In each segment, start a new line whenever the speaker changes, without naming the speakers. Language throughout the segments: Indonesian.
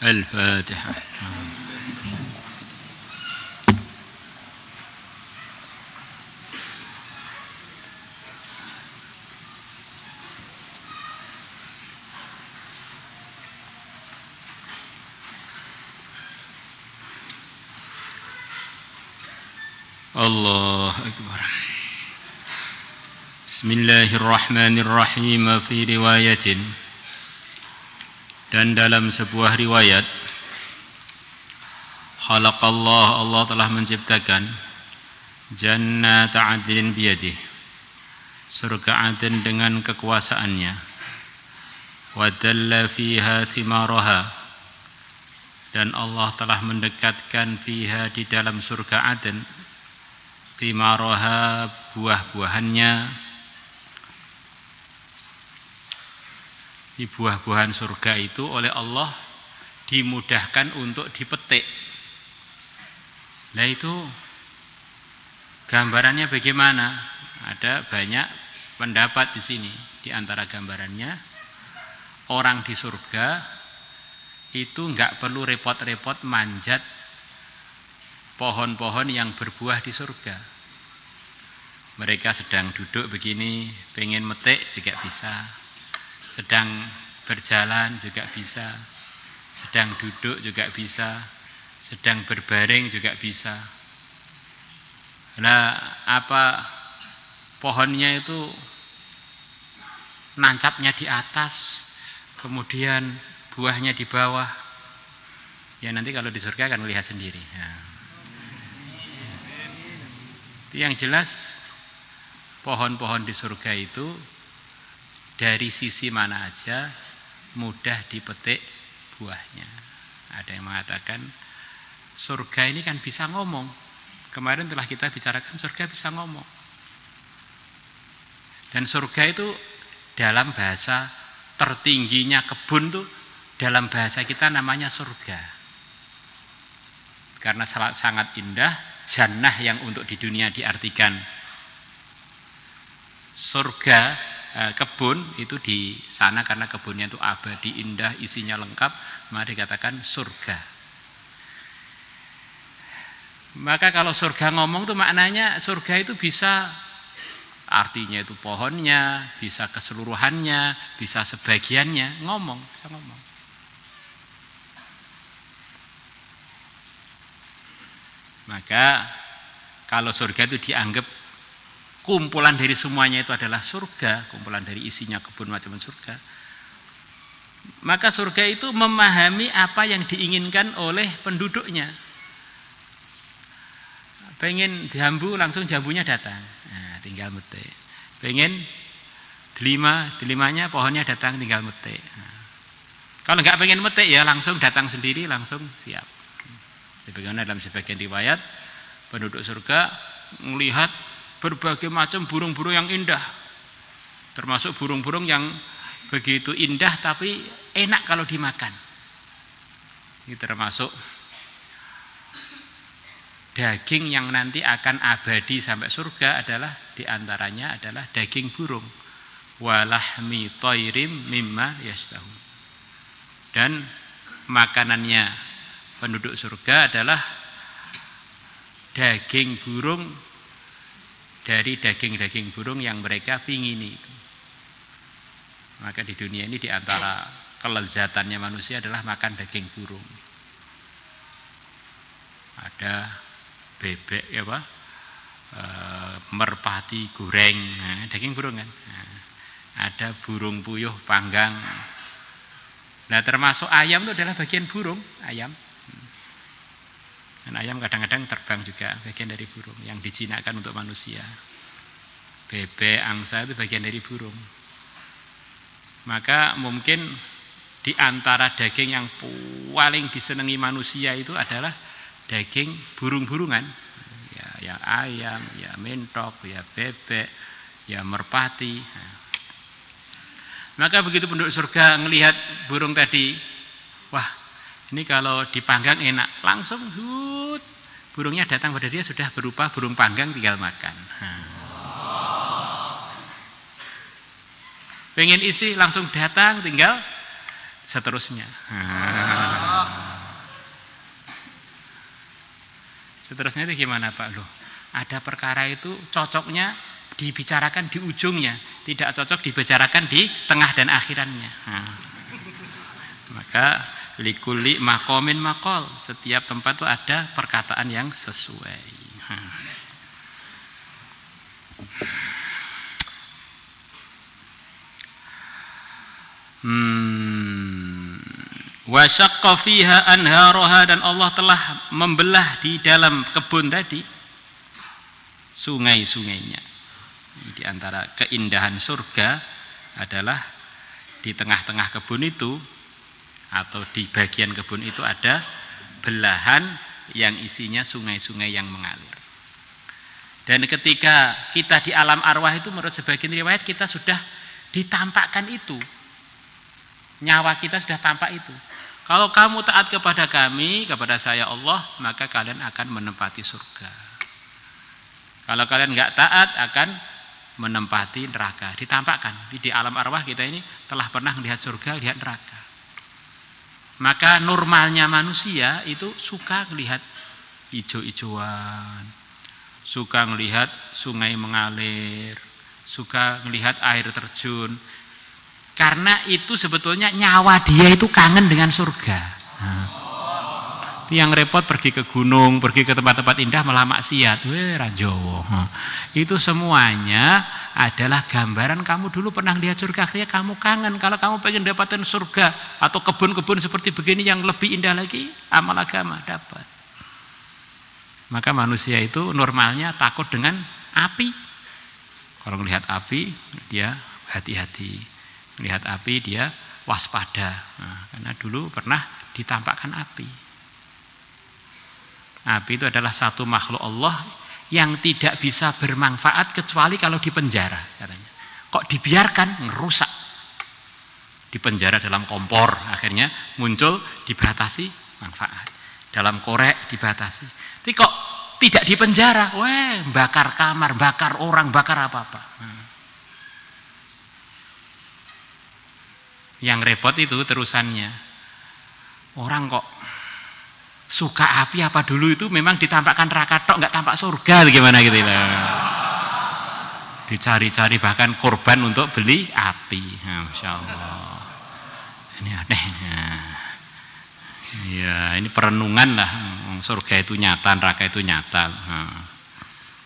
الفاتحة. الله أكبر. بسم الله الرحمن الرحيم. في رواية, dan dalam sebuah riwayat, khalaqallah, Allah telah menciptakan jannata adlin biyadih, surga Aden dengan kekuasaannya, wa dalla fiha thimaraha, dan Allah telah mendekatkan fiha di dalam surga Aden, thimaraha buah-buahannya. Di buah-buahan surga itu oleh Allah dimudahkan untuk dipetik. Nah itu gambarannya bagaimana? Ada banyak pendapat di sini. Di antara gambarannya, orang di surga itu enggak perlu repot-repot manjat pohon-pohon yang berbuah di surga. Mereka sedang duduk begini, pengen metik juga bisa. Sedang berjalan juga bisa, sedang duduk juga bisa, sedang berbaring juga bisa. Nah, apa pohonnya itu nancapnya di atas, kemudian buahnya di bawah. Ya nanti kalau di surga akan melihat sendiri. Nah. Itu yang jelas, pohon-pohon di surga itu dari sisi mana aja mudah dipetik buahnya. Ada yang mengatakan surga ini kan bisa ngomong. Kemarin telah kita bicarakan surga bisa ngomong. Dan surga itu dalam bahasa tertingginya kebun tuh, dalam bahasa kita namanya surga. Karena sangat indah, jannah yang untuk di dunia diartikan surga. Kebun itu di sana karena kebunnya itu abadi, indah, isinya lengkap, maka dikatakan surga. Maka kalau surga ngomong tuh maknanya surga itu bisa, artinya itu pohonnya, bisa keseluruhannya, bisa sebagiannya, ngomong, bisa ngomong. Maka kalau surga itu dianggap kumpulan dari semuanya itu adalah surga, kumpulan dari isinya kebun macam surga. Maka surga itu memahami apa yang diinginkan oleh penduduknya. Pengen jambu, langsung jambunya datang. Nah, tinggal metik. Pengen delimanya pohonnya datang, tinggal metik. Nah, kalau nggak pengen metik ya langsung datang sendiri, langsung siap. Sebagaimana dalam sebagian riwayat, penduduk surga melihat berbagai macam burung-burung yang indah, termasuk burung-burung yang begitu indah tapi enak kalau dimakan. Ini termasuk daging yang nanti akan abadi sampai surga adalah diantaranya adalah daging burung. Walahmi toirim mimma yastahu. Dan makanannya penduduk surga adalah daging burung, dari daging-daging burung yang mereka pingini. Maka di dunia ini diantara kelezatannya manusia adalah makan daging burung. Ada bebek ya Pak, merpati goreng, nah, daging burung kan. Nah, ada burung puyuh panggang. Nah termasuk ayam itu adalah bagian burung, ayam. Dan ayam kadang-kadang terbang juga, bagian dari burung yang dijinakkan untuk manusia. Bebek, angsa itu bagian dari burung. Maka mungkin di antara daging yang paling disenangi manusia itu adalah daging burung-burungan. Ya ayam, ya mentok, ya bebek, ya merpati. Maka begitu penduduk surga ngelihat burung tadi, wah ini kalau dipanggang enak, langsung burungnya datang pada dia sudah berupa burung panggang, tinggal makan. Pengen isi langsung datang, tinggal seterusnya. Seterusnya itu gimana Pak? Loh, ada perkara itu cocoknya dibicarakan di ujungnya, tidak cocok dibicarakan di tengah dan akhirannya. Maka likulli maqamin maqal, setiap tempat itu ada perkataan yang sesuai. Wa syaqqa fiha anharaha, dan Allah telah membelah di dalam kebun tadi sungai-sungainya. Di antara keindahan surga adalah di tengah-tengah kebun itu atau di bagian kebun itu ada belahan yang isinya sungai-sungai yang mengalir. Dan ketika kita di alam arwah itu, menurut sebagian riwayat kita sudah ditampakkan itu. Nyawa kita sudah tampak itu. Kalau kamu taat kepada kami, kepada saya Allah, maka kalian akan menempati surga. Kalau kalian enggak taat, akan menempati neraka. Ditampakkan di alam arwah kita ini telah pernah melihat surga, lihat neraka. Maka normalnya manusia itu suka melihat hijau-hijauan, suka melihat sungai mengalir, suka melihat air terjun. Karena itu sebetulnya nyawa dia itu kangen dengan surga. Yang repot pergi ke gunung, pergi ke tempat-tempat indah malah maksiat. Rajowo. Itu semuanya adalah gambaran kamu dulu pernah lihat surga, akhirnya kamu kangen. Kalau kamu pengen dapatkan surga atau kebun-kebun seperti begini yang lebih indah lagi, amal agama dapat. Maka manusia itu normalnya takut dengan api. Kalau melihat api, dia hati-hati. Melihat api dia waspada. Karena dulu pernah ditampakkan api. Api itu adalah satu makhluk Allah yang tidak bisa bermanfaat kecuali kalau dipenjara katanya. Kok dibiarkan ngerusak. Dipenjara dalam kompor, akhirnya muncul dibatasi manfaat. Dalam korek dibatasi. Tapi kok tidak dipenjara? Bakar kamar, bakar orang, bakar apa-apa. Yang repot itu terusannya. Orang kok suka api apa dulu itu memang ditampakkan neraka tok, nggak tampak surga gimana gitu lah. Dicari-cari bahkan korban untuk beli api. Masya Allah. Ini aneh. Ya, ini perenungan lah. Surga itu nyata, neraka itu nyata.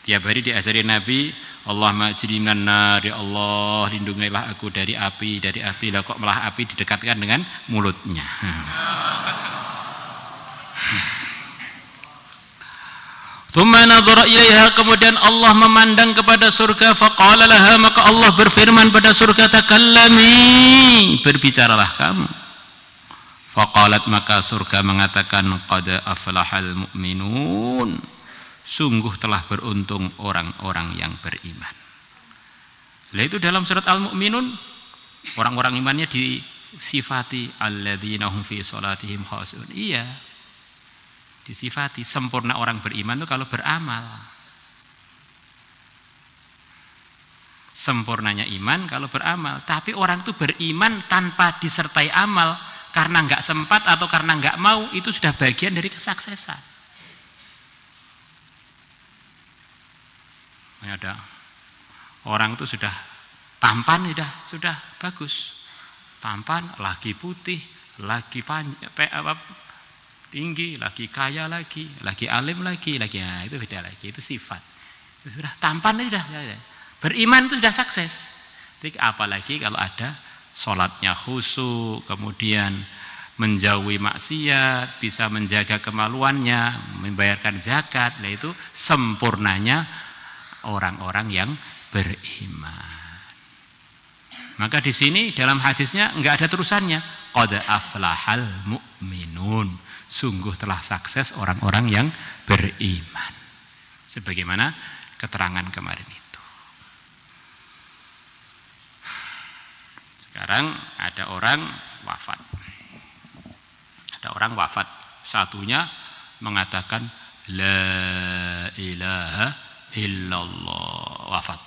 Tiap hari diajari Nabi, Allahumma ajirni minan nar, ya Allah lindungilah aku dari api, lah kok malah api didekatkan dengan mulutnya. Tsumma nadhara ilaiha, kemudian Allah memandang kepada surga, faqala laha, maka Allah berfirman pada surga, takallami, berbicaralah kamu. Faqalat, maka surga mengatakan, qad aflahal mu'minun, sungguh telah beruntung orang-orang yang beriman. Lah itu dalam surat Al-Mu'minun orang-orang imannya disifati alladzina hum fi sholatihim khashi'un. Iya. Disifati sempurna orang beriman itu kalau beramal. Sempurnanya iman kalau beramal. Tapi orang itu beriman tanpa disertai amal karena enggak sempat atau karena enggak mau, itu sudah bagian dari kesuksesan. Ada orang itu sudah tampan, sudah bagus, tampan, lagi putih, lagi tinggi, lagi kaya lagi alim lagi, nah, itu beda lagi, itu sifat. Itu sudah tampan, sudah beriman itu sudah sukses. Tapi apalagi kalau ada sholatnya khusyuk, kemudian menjauhi maksiat, bisa menjaga kemaluannya, membayarkan zakat, nah itu sempurnanya orang-orang yang beriman. Maka di sini dalam hadisnya enggak ada terusannya. qad aflahal mu'minun, sungguh telah sukses orang-orang yang beriman. Sebagaimana keterangan kemarin itu. Sekarang ada orang wafat. Ada orang wafat. Satunya mengatakan la ilaha illallah, wafat.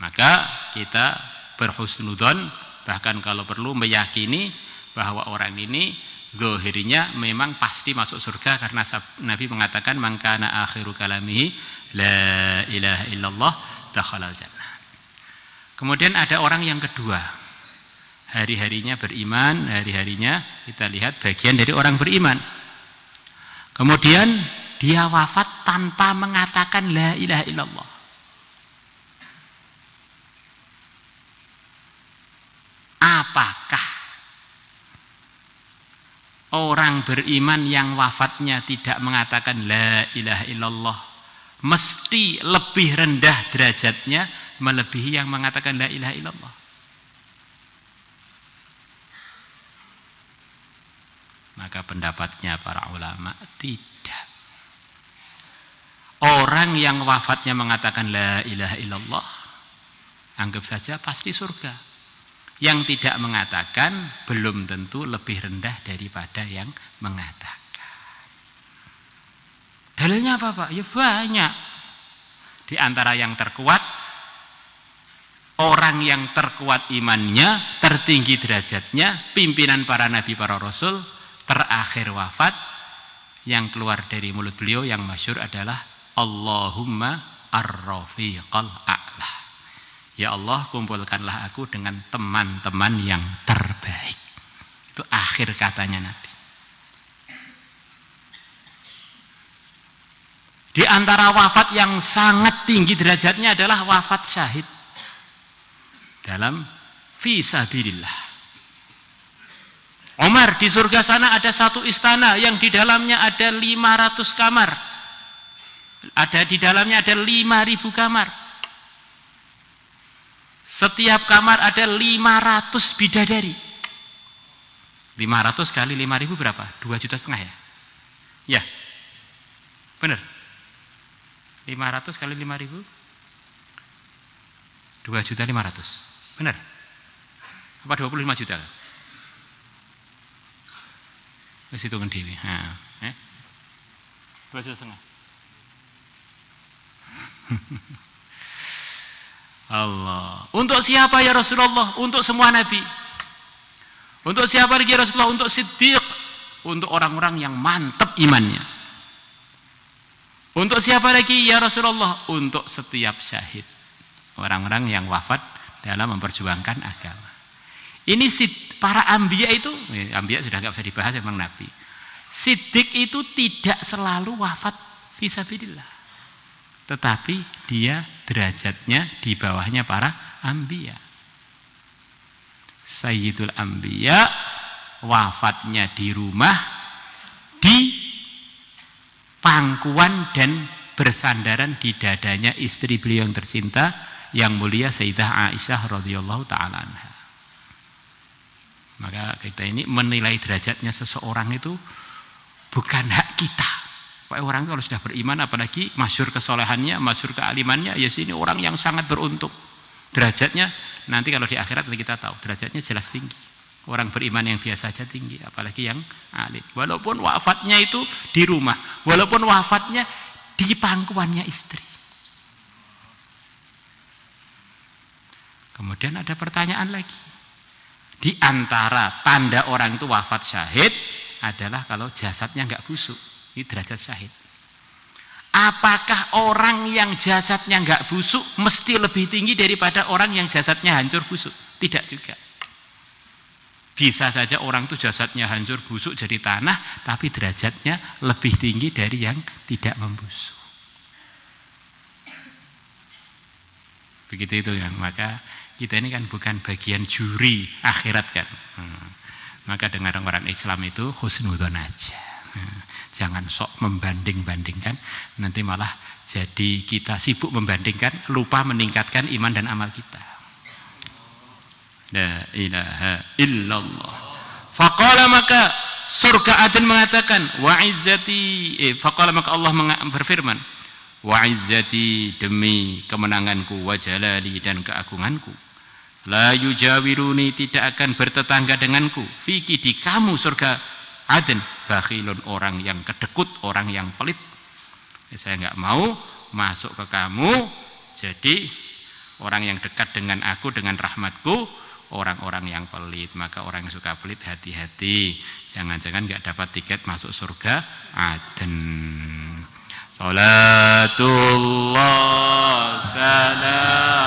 Maka kita berhusnudzon, bahkan kalau perlu meyakini bahwa orang ini zahirnya memang pasti masuk surga, karena Nabi mengatakan man kana akhiru kalamihi la ilaha illallah dakhalal jannah. Kemudian ada orang yang kedua, hari-harinya beriman, hari-harinya kita lihat bagian dari orang beriman. Kemudian dia wafat tanpa mengatakan la ilaha illallah. Apakah orang beriman yang wafatnya tidak mengatakan la ilaha illallah mesti lebih rendah derajatnya melebihi yang mengatakan la ilaha illallah? Maka pendapatnya para ulama tidak. Orang yang wafatnya mengatakan la ilaha illallah, anggap saja pasti surga. Yang tidak mengatakan belum tentu lebih rendah daripada yang mengatakan. Dalilnya apa, Pak? Ya banyak. Di antara yang terkuat, orang yang terkuat imannya, tertinggi derajatnya, pimpinan para nabi, para rasul, terakhir wafat, yang keluar dari mulut beliau yang masyhur adalah Allahumma ar-rafiqal a'la. Ya Allah, kumpulkanlah aku dengan teman-teman yang terbaik. Itu akhir katanya Nabi. Di antara wafat yang sangat tinggi derajatnya adalah wafat syahid dalam fisabilillah. Umar, di surga sana ada satu istana yang di dalamnya ada 500 kamar. Ada di dalamnya ada 5.000 kamar. Setiap kamar ada 500 bidadari. 500 kali 5.000 berapa? 2,5 juta ya? Ya. Benar. 500 kali 5.000 2,5 juta. Benar. Apa 25 juta? Wis hitungan dhewe. Ha, 2,5 juta. Allah. Untuk siapa ya Rasulullah? Untuk semua nabi. Untuk siapa lagi ya Rasulullah? Untuk Siddiq, untuk orang-orang yang mantap imannya. Untuk siapa lagi ya Rasulullah? Untuk setiap syahid, orang-orang yang wafat dalam memperjuangkan agama. Ini para anbiya itu, anbiya sudah nggak usah dibahas, memang nabi. Siddiq itu tidak selalu wafat fisabilillah, tetapi dia derajatnya di bawahnya para anbiya. Sayyidul anbiya wafatnya di rumah, di pangkuan dan bersandaran di dadanya istri beliau yang tercinta, yang mulia Sayyidah Aisyah radhiyallahu taala anha. Maka kita ini menilai derajatnya seseorang itu bukan hak kita. Orang kalau sudah beriman, apalagi masyhur kesolehannya, masyhur kealimannya, ya sini orang yang sangat beruntung. Derajatnya nanti kalau di akhirat kita tahu derajatnya jelas tinggi. Orang beriman yang biasa saja tinggi, apalagi yang alim. Walaupun wafatnya itu di rumah, walaupun wafatnya di pangkuannya istri. Kemudian ada pertanyaan lagi. Di antara tanda orang itu wafat syahid adalah kalau jasadnya enggak busuk. Ini derajat syahid. Apakah orang yang jasadnya enggak busuk mesti lebih tinggi daripada orang yang jasadnya hancur busuk? Tidak juga. Bisa saja orang itu jasadnya hancur busuk jadi tanah, tapi derajatnya lebih tinggi dari yang tidak membusuk. Begitu itu ya. Maka kita ini kan bukan bagian juri akhirat kan. Maka dengan orang Islam itu husnudzon aja. Jangan sok membanding-bandingkan, nanti malah jadi kita sibuk membandingkan, lupa meningkatkan iman dan amal kita. La ilaha illallah Faqala maka surga Aden mengatakan, wa izzati, faqala maka Allah berfirman, wa izzati, demi kemenanganku, wa jalali, dan keagunganku, la yujawiruni, tidak akan bertetangga denganku, fiki, di kamu surga Aden, bakhilun, orang yang kedekut, orang yang pelit. Saya enggak mau masuk ke kamu jadi orang yang dekat dengan aku, dengan rahmatku, orang-orang yang pelit. Maka orang yang suka pelit hati-hati, jangan-jangan enggak dapat tiket masuk surga Aden. Salatullah salam